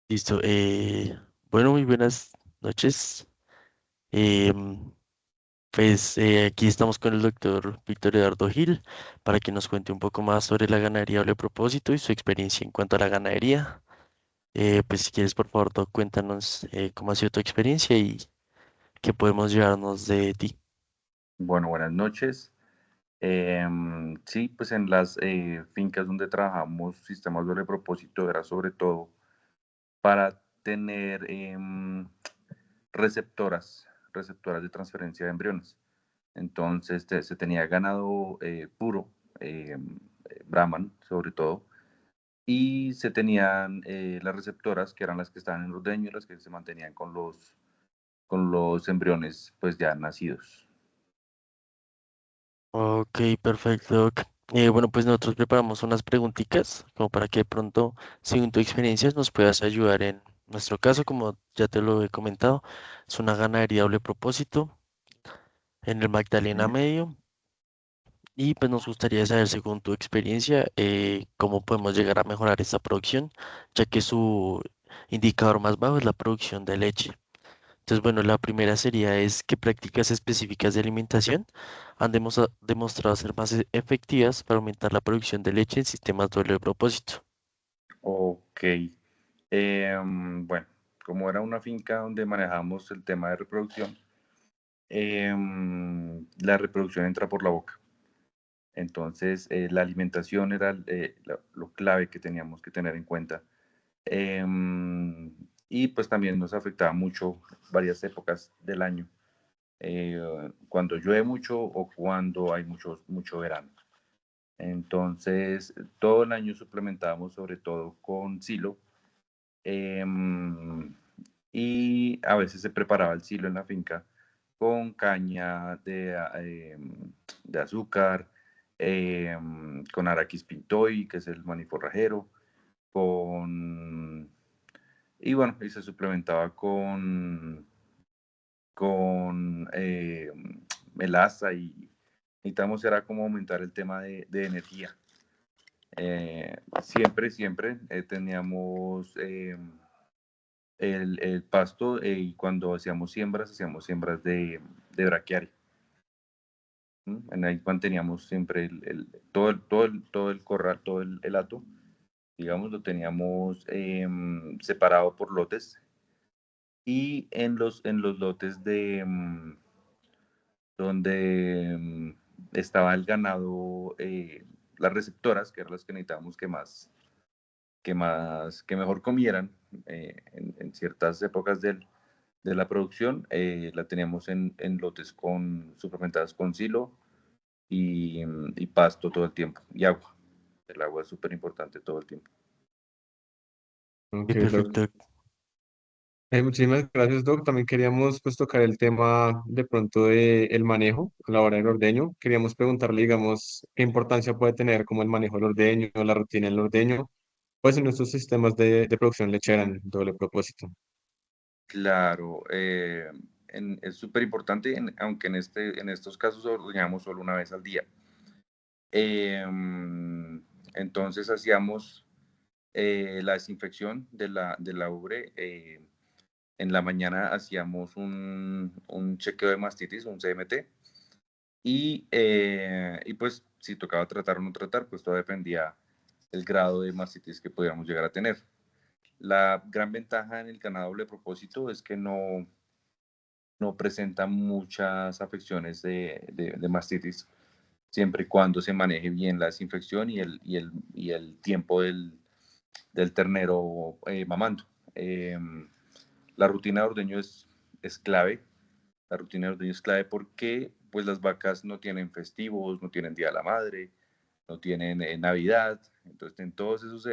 Listo. Bueno, muy buenas noches. Em, Aquí estamos con el doctor Víctor Eduardo Gil para que nos cuente un poco más sobre la ganadería doble propósito y su experiencia en cuanto a la ganadería. Pues si quieres, por favor, Doc, cuéntanos cómo ha sido tu experiencia y qué podemos llevarnos de ti. Bueno, buenas noches. Sí, pues en las fincas donde trabajamos sistemas doble propósito era sobre todo para tener receptoras de transferencia de embriones. Entonces se tenía ganado puro, Brahman sobre todo, y se tenían las receptoras que eran las que estaban en los ordeño, las que se mantenían con los embriones pues ya nacidos. Ok, perfecto, Doc. Bueno, pues nosotros preparamos unas preguntitas como para que de pronto, según tu experiencia, nos puedas ayudar en nuestro caso, como ya te lo he comentado, es una ganadería doble propósito en el Magdalena ¿Mm? Medio y pues nos gustaría saber, según tu experiencia, cómo podemos llegar a mejorar esta producción, ya que su indicador más bajo es la producción de leche. Entonces, bueno, la primera sería es qué prácticas específicas de alimentación han demostrado ser más efectivas para aumentar la producción de leche en sistemas doble propósito. Ok. Bueno, como era una finca donde manejamos el tema de reproducción, la reproducción entra por la boca. Entonces, la alimentación era lo clave que teníamos que tener en cuenta. Y pues también nos afectaba mucho varias épocas del año, cuando llueve mucho o cuando hay mucho verano. Entonces, todo el año suplementábamos sobre todo con silo. em, y a veces se preparaba el silo en la finca con caña de azúcar, con araquis pintoy, que es el maní forrajero, con, y bueno, y se suplementaba con melaza y necesitamos era como aumentar el tema de energía. Siempre teníamos el pasto y cuando hacíamos siembras de braquiaria. En ahí manteníamos siempre todo el corral, todo el hato, digamos, lo teníamos separado por lotes y en los lotes donde estaba el ganado, las receptoras, que eran las que necesitábamos que mejor comieran en ciertas épocas de la producción, la teníamos en lotes suplementadas con silo y pasto todo el tiempo, y agua. El agua es súper importante todo el tiempo. Sí, Ok, Doc. perfecto. Muchísimas gracias, Doc. También queríamos pues tocar el tema de pronto de el manejo a la hora del ordeño. Queríamos preguntarle, digamos, qué importancia puede tener como el manejo del ordeño, la rutina del ordeño, pues en nuestros sistemas de producción lechera en doble propósito. Claro, es súper importante, aunque en estos casos ordeñamos solo una vez al día. Entonces hacíamos la desinfección de la ubre. En la mañana hacíamos un chequeo de mastitis, un CMT, y pues si tocaba tratar o no tratar, pues todo dependía del grado de mastitis que pudiéramos llegar a tener. La gran ventaja en el ganado doble propósito es que no presenta muchas afecciones de mastitis, siempre y cuando se maneje bien la desinfección y el tiempo del ternero mamando. Eh, la rutina de ordeño es clave. La rutina de ordeño es clave porque pues las vacas no tienen festivos, no tienen Día de la Madre, no tienen Navidad. Entonces, en todos esos,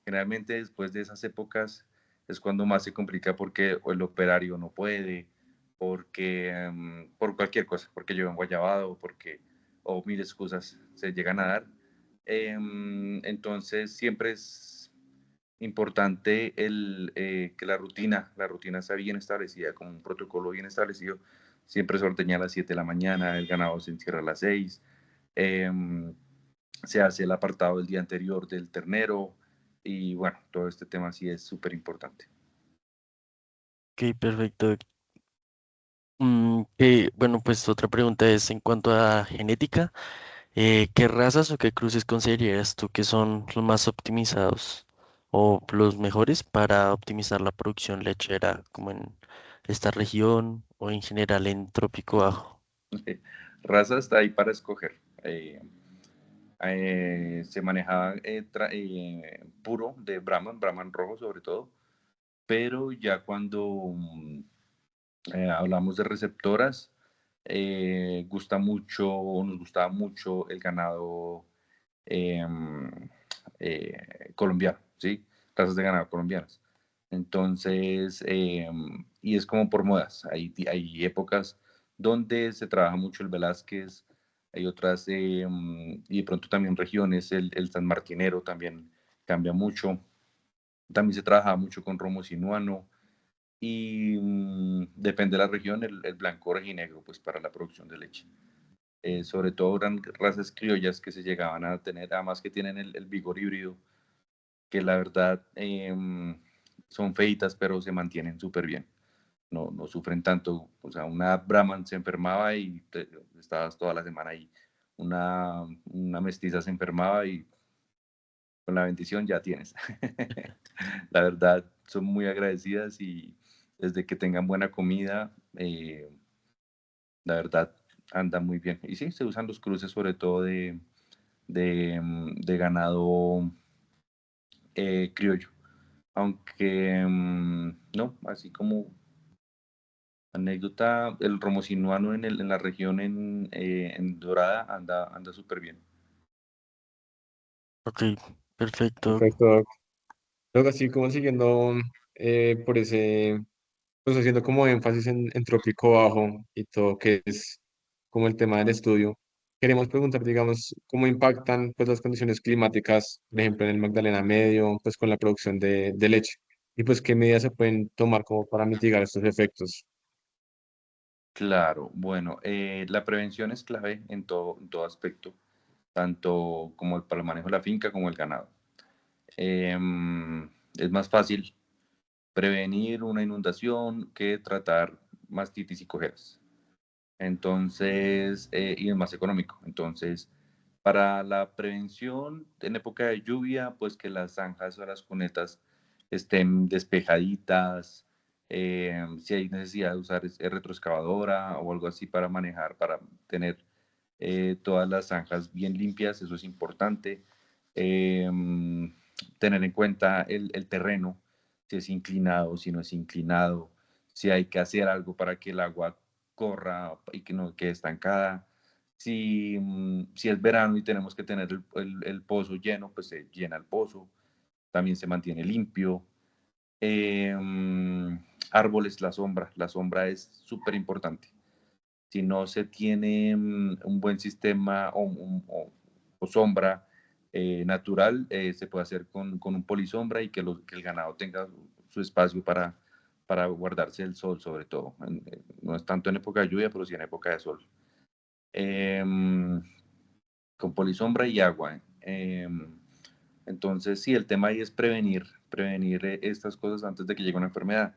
generalmente después de esas épocas es cuando más se complica porque o el operario no puede, porque por cualquier cosa, porque llevan guayabado, o mil excusas se llegan a dar. Entonces, siempre es importante que la rutina está bien establecida, con un protocolo bien establecido. Siempre se ordeña a las 7 de la mañana, el ganado se encierra a las 6. Eh, Se hace el apartado del día anterior del ternero, Y bueno, todo este tema sí es súper importante. Ok, perfecto. Bueno, pues otra pregunta es en cuanto a genética, ¿qué razas o qué cruces considerarías tú que son los más optimizados o los mejores para optimizar la producción lechera, como en esta región o en general en Trópico Bajo? Raza está ahí para escoger. Se manejaba puro de Brahman, Brahman rojo sobre todo, pero ya cuando hablamos de receptoras, gusta mucho, nos gustaba mucho el ganado em, colombiano, ¿sí? Razas de ganado colombianas. Entonces, y es como por modas. Hay épocas donde se trabaja mucho el Velázquez, hay otras, y de pronto también regiones, el San Martinero también cambia mucho. También se trabaja mucho con romo sinuano y depende de la región, el blanco negro pues para la producción de leche. Sobre todo eran razas criollas que se llegaban a tener, además que tienen el vigor híbrido, que la verdad son feitas, pero se mantienen súper bien. No, no sufren tanto. O sea, una Brahman se enfermaba y estabas toda la semana ahí. Una mestiza se enfermaba y con la bendición ya tienes. La verdad, son muy agradecidas y desde que tengan buena comida, la verdad, anda muy bien. Y sí, se usan los cruces sobre todo de ganado criollo. Aunque, no, así como anécdota, el romo sinuano en la región en Dorada anda súper bien. Ok, perfecto. Perfecto, Doc. Doc, así como siguiendo por ese, pues haciendo como énfasis en Trópico Bajo y todo que es como el tema del estudio, queremos preguntar, digamos, cómo impactan pues las condiciones climáticas, por ejemplo, en el Magdalena Medio, pues con la producción de leche, y pues qué medidas se pueden tomar como para mitigar estos efectos. Claro, bueno, la prevención es clave en todo aspecto, tanto como para el manejo de la finca como el ganado. Es más fácil prevenir una inundación que tratar mastitis y cojeras. Entonces, y es más económico. Entonces, para la prevención en época de lluvia, pues que las zanjas o las cunetas estén despejaditas, si hay necesidad de usar retroexcavadora o algo así para manejar, para tener todas las zanjas bien limpias, eso es importante. Tener en cuenta el terreno, si es inclinado, si no es inclinado, si hay que hacer algo para que el agua corra y que no quede estancada. Si es verano y tenemos que tener el pozo lleno, pues se llena el pozo, también se mantiene limpio. Eh, Árboles, la sombra es súper importante. Si no se tiene un buen sistema o sombra natural, se puede hacer con un polisombra y que el ganado tenga su espacio para guardarse el sol, sobre todo. No es tanto en época de lluvia, pero sí en época de sol. Em, con polisombra y agua. Entonces, sí, el tema ahí es prevenir estas cosas antes de que llegue una enfermedad.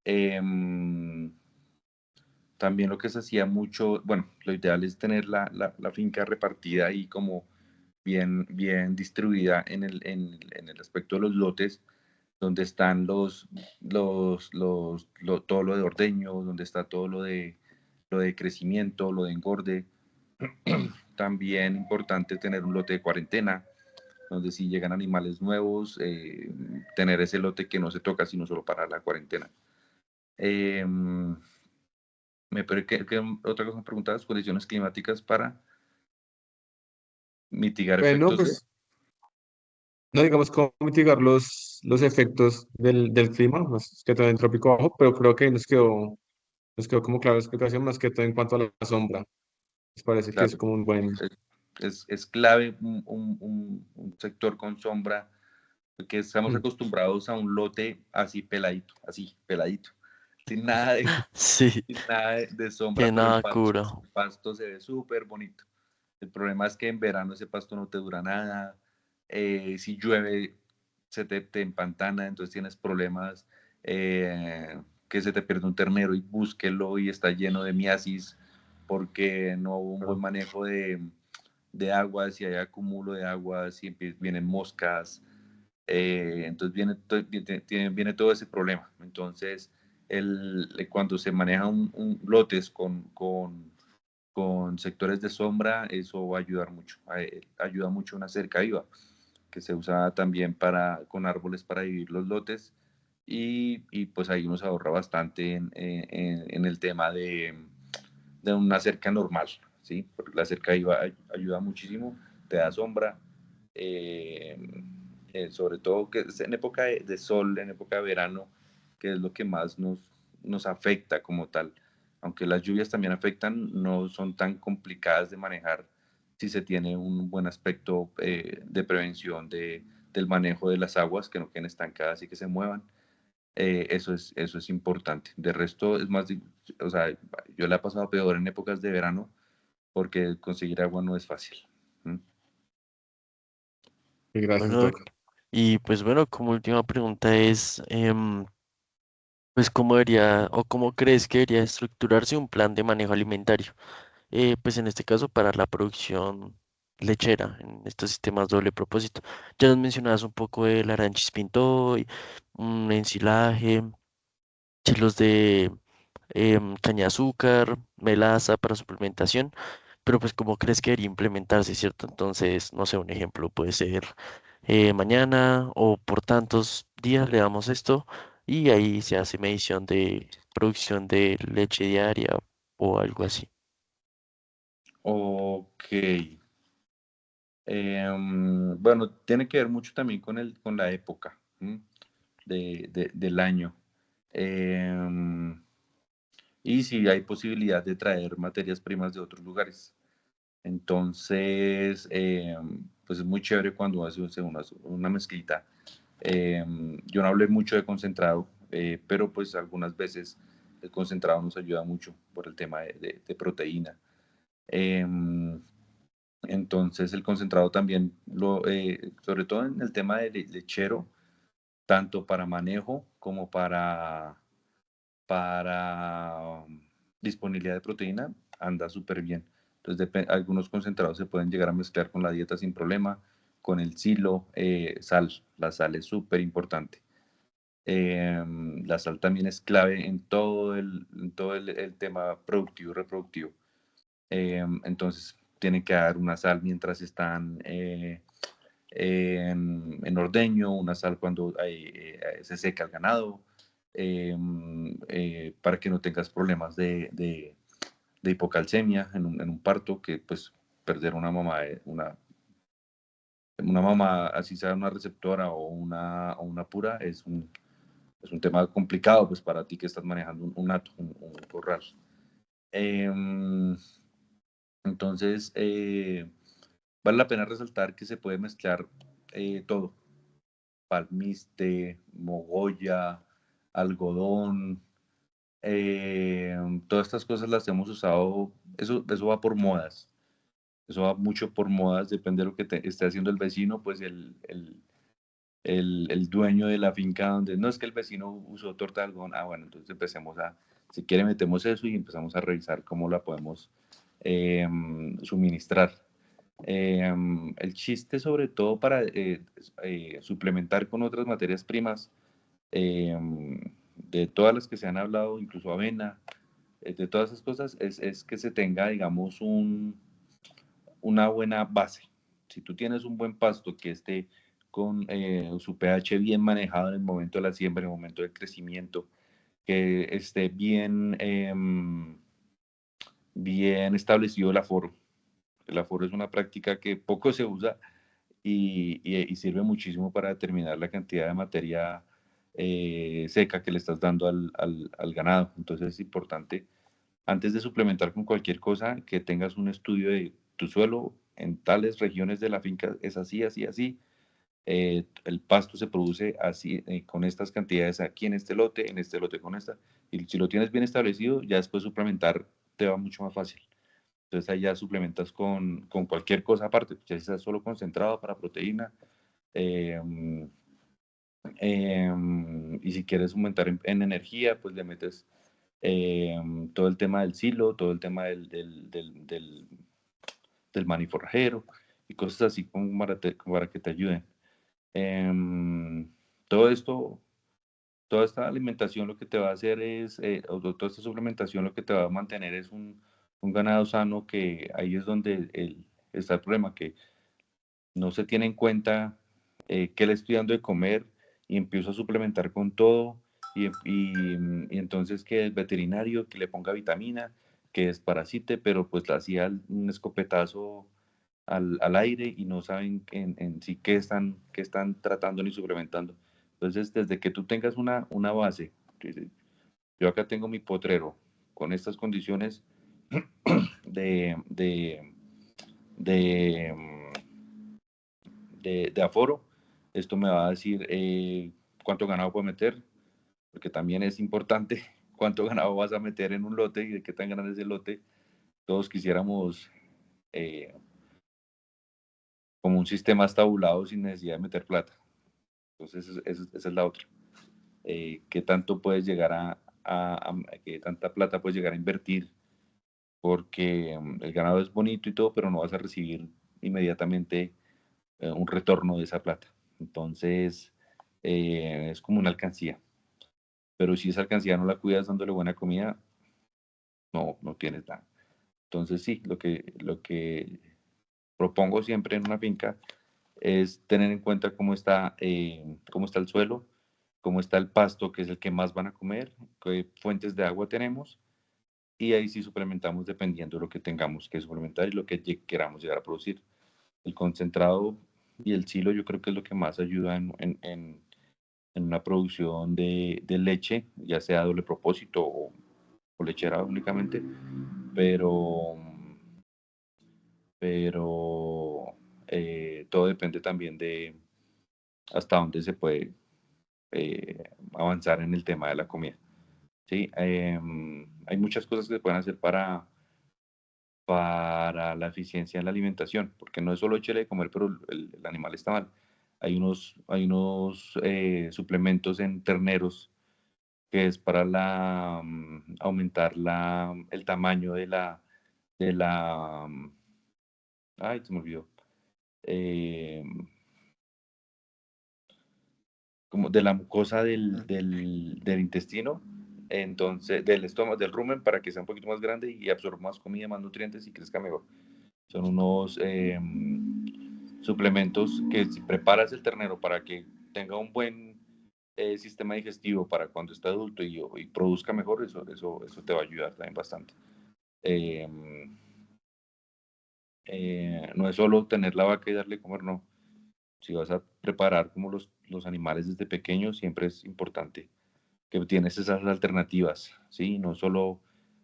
Em, También lo que se hacía mucho, bueno, lo ideal es tener la finca repartida y como bien distribuida en el aspecto de los lotes, donde están todo lo de ordeño, donde está todo lo de crecimiento, lo de engorde. También importante tener un lote de cuarentena, donde si llegan animales nuevos, tener ese lote que no se toca, sino solo para la cuarentena. Eh, ¿Qué otra cosa me preguntabas? Condiciones climáticas para mitigar Bueno, efectos de... pues no digamos cómo mitigar los efectos del clima, más que todo en Trópico Bajo, pero creo que nos quedó como clara la explicación más que todo en cuanto a la sombra. Me parece que es Claro, como un buen... es clave un sector con sombra, porque estamos Mm. acostumbrados a un lote así peladito, sin nada de, Sí, sin nada de que sombra, pero nada curo. el pasto se ve súper bonito. El problema es que en verano ese pasto no te dura nada. Si llueve, te empantana, entonces tienes problemas, que se te pierde un ternero y búsquelo y está lleno de miasis porque no hubo un buen manejo de aguas y hay acumulo de aguas y vienen moscas, entonces viene todo ese problema. Entonces, cuando se manejan lotes con sectores de sombra, eso va a ayudar mucho. Ayuda mucho una cerca viva, que se usa también con árboles para dividir los lotes. Y pues ahí uno se ahorra bastante en el tema de una cerca normal, ¿sí? Porque la cerca viva ayuda muchísimo, te da sombra, eh, sobre todo que es en época de sol, en época de verano, que es lo que más nos afecta como tal. Aunque las lluvias también afectan, no son tan complicadas de manejar si se tiene un buen aspecto de prevención del manejo de las aguas, que no queden estancadas y que se muevan. Eso es importante. De resto, es más, o sea, yo la he pasado peor en épocas de verano porque conseguir agua no es fácil. ¿Mm? Y gracias, Bueno, Doc. y pues bueno, como última pregunta es, pues cómo debería o cómo crees que debería estructurarse un plan de manejo alimentario. Pues en este caso para la producción lechera, en estos sistemas doble propósito. Ya nos mencionabas un poco del Aranchis Pintoy, un ensilaje, chilos de caña de azúcar, melaza para suplementación, pero pues cómo crees que debería implementarse, ¿cierto? Entonces, no sé, un ejemplo puede ser mañana o por tantos días le damos esto y ahí se hace medición de producción de leche diaria o algo así. Ok. Bueno, tiene que ver mucho también con la época, ¿m? Del año. Em, y si hay posibilidad de traer materias primas de otros lugares. Entonces, pues es muy chévere cuando hace una mezclita. Yo no hablé mucho de concentrado, pero pues algunas veces el concentrado nos ayuda mucho por el tema de proteína. Em, entonces el concentrado también, sobre todo en el tema de lechero, tanto para manejo como para disponibilidad de proteína, anda súper bien. Entonces, algunos concentrados se pueden llegar a mezclar con la dieta sin problema, con el silo, sal. La sal es súper importante. La sal también es clave en todo el tema productivo y reproductivo. Entonces, tienen que dar una sal mientras están en ordeño, una sal cuando se seca el ganado, para que no tengas problemas de hipocalcemia en un parto, que pues perder una mamá, así sea una receptora o una pura, es un tema complicado pues para ti que estás manejando un hato, un corral. Em, entonces, vale la pena resaltar que se puede mezclar todo: palmiste, mogolla, algodón, todas estas cosas las hemos usado. Eso va por modas. Eso va mucho por modas, depende de lo que esté haciendo el vecino, pues el dueño de la finca, donde no es que el vecino usó torta de algodón. Bueno, entonces si quiere, metemos eso y empezamos a revisar cómo la podemos suministrar. El chiste, sobre todo, para suplementar con otras materias primas, eh, de todas las que se han hablado, incluso avena, de todas esas cosas, es que se tenga, digamos, una buena base. Si tú tienes un buen pasto que esté con su pH bien manejado en el momento de la siembra, en el momento del crecimiento, que esté bien establecido el aforo. El aforo es una práctica que poco se usa y sirve muchísimo para determinar la cantidad de materia seca que le estás dando al ganado. Entonces es importante, antes de suplementar con cualquier cosa, que tengas un estudio de tu suelo en tales regiones de la finca, es así, así, así. El pasto se produce así, con estas cantidades aquí en este lote con esta. Y si lo tienes bien establecido, ya después suplementar te va mucho más fácil. Entonces ahí ya suplementas con cualquier cosa aparte, ya sea solo concentrado para proteína, eh, Y si quieres aumentar en energía, pues le metes todo el tema del silo, todo el tema del maniforjero y cosas así como para que te ayuden. Em, todo esto, toda esta alimentación lo que te va a hacer es, o toda esta suplementación lo que te va a mantener es un ganado sano, que ahí es donde está el problema, que no se tiene en cuenta qué le estoy dando de comer y empiezo a suplementar con todo y entonces que el veterinario que le ponga vitamina, que desparasite, pero pues le hacía un escopetazo al aire y no saben en sí qué están tratando ni suplementando. Entonces, desde que tú tengas una base, yo acá tengo mi potrero con estas condiciones de, de, de, de aforo, esto me va a decir cuánto ganado puedo meter, porque también es importante cuánto ganado vas a meter en un lote y de qué tan grande es el lote. Todos quisiéramos eh, como un sistema estabulado sin necesidad de meter plata. Entonces, esa es la otra. ¿Qué tanto puedes llegar qué tanta plata puedes llegar a invertir? Porque el ganado es bonito y todo, pero no vas a recibir inmediatamente un retorno de esa plata. Entonces, es como una alcancía. Pero si esa alcancía no la cuidas dándole buena comida, no tienes nada. Entonces, sí, lo que propongo siempre en una finca es tener en cuenta cómo está el suelo, cómo está el pasto, que es el que más van a comer, qué fuentes de agua tenemos, y ahí sí suplementamos dependiendo de lo que tengamos que suplementar y lo que queramos llegar a producir. El concentrado y el silo yo creo que es lo que más ayuda en una producción de leche, ya sea doble propósito o lechera únicamente, pero, pero todo depende también de hasta dónde se puede avanzar en el tema de la comida. ¿Sí? Hay muchas cosas que se pueden hacer para la eficiencia en la alimentación, porque no es solo echarle de comer, pero el animal está mal. Hay unos suplementos en terneros que es para aumentar el tamaño de la, ay, se me olvidó, eh, como de la mucosa del intestino, entonces, del estómago, del rumen, para que sea un poquito más grande y absorba más comida, más nutrientes y crezca mejor. Son unos suplementos que si preparas el ternero para que tenga un buen sistema digestivo para cuando esté adulto y produzca mejor, eso te va a ayudar también bastante. Eh, no es solo tener la vaca y darle comer, no. Si vas a preparar como los animales desde pequeños, siempre es importante que tienes esas alternativas, ¿sí? No solo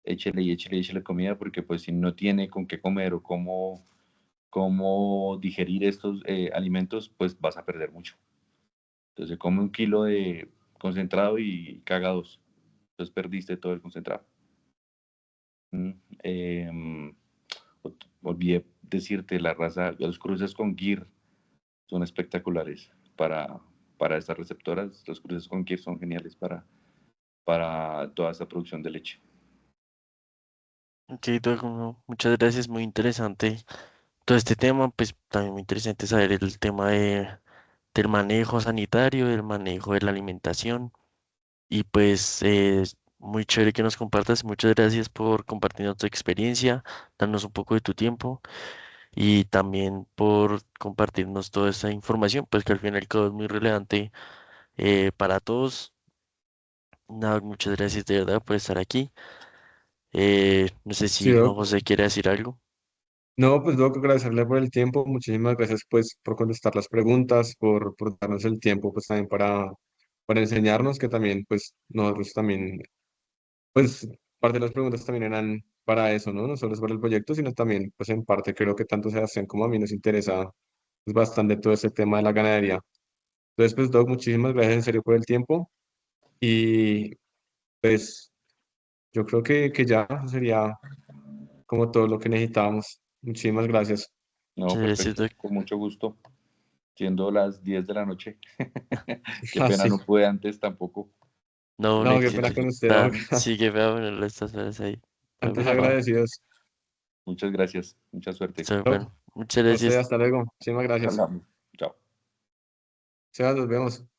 échele comida, porque pues si no tiene con qué comer o cómo digerir estos alimentos, pues vas a perder mucho. Entonces come 1 kilo de concentrado y caga 2. Entonces perdiste todo el concentrado. Mm, em, olvidé decirte, la raza, los cruces con Gir son espectaculares para estas receptoras. Los cruces con Gir son geniales para toda esta producción de leche. Ok, Doug, no, muchas gracias, muy interesante todo este tema, pues también muy interesante saber el tema del manejo sanitario, del manejo de la alimentación y pues es muy chévere que nos compartas, muchas gracias por compartirnos tu experiencia, darnos un poco de tu tiempo y también por compartirnos toda esta información, pues que al final y al cabo es muy relevante para todos. Nada, muchas gracias de verdad por estar aquí. No sé Sí, si Juan Doc. José quiere decir algo. No, pues Doc, agradecerle por el tiempo. Muchísimas gracias pues por contestar las preguntas, por darnos el tiempo pues también para enseñarnos que también pues nosotros también pues parte de las preguntas también eran para eso, ¿no? No solo es para el proyecto, sino también pues en parte creo que tanto Sebastián como a mí nos interesa pues, bastante todo este tema de la ganadería. Entonces pues Doc, muchísimas gracias en serio por el tiempo y pues yo creo que ya sería como todo lo que necesitábamos. Muchísimas gracias. No, Muchas gracias, perfecto, Doc. con mucho gusto. siendo las 10 de la noche. Qué Ah, pena, sí. no pude antes tampoco. No, un No, qué éxito. pena con usted, Doc. Sí, qué feo poner estas horas ahí. Pero Antes bueno, no. agradecidos. Muchas gracias, mucha suerte. Está Doc, bueno. Muchas a usted, gracias. hasta luego. Muchísimas gracias. Hablamos. Chao. Sebas, nos vemos.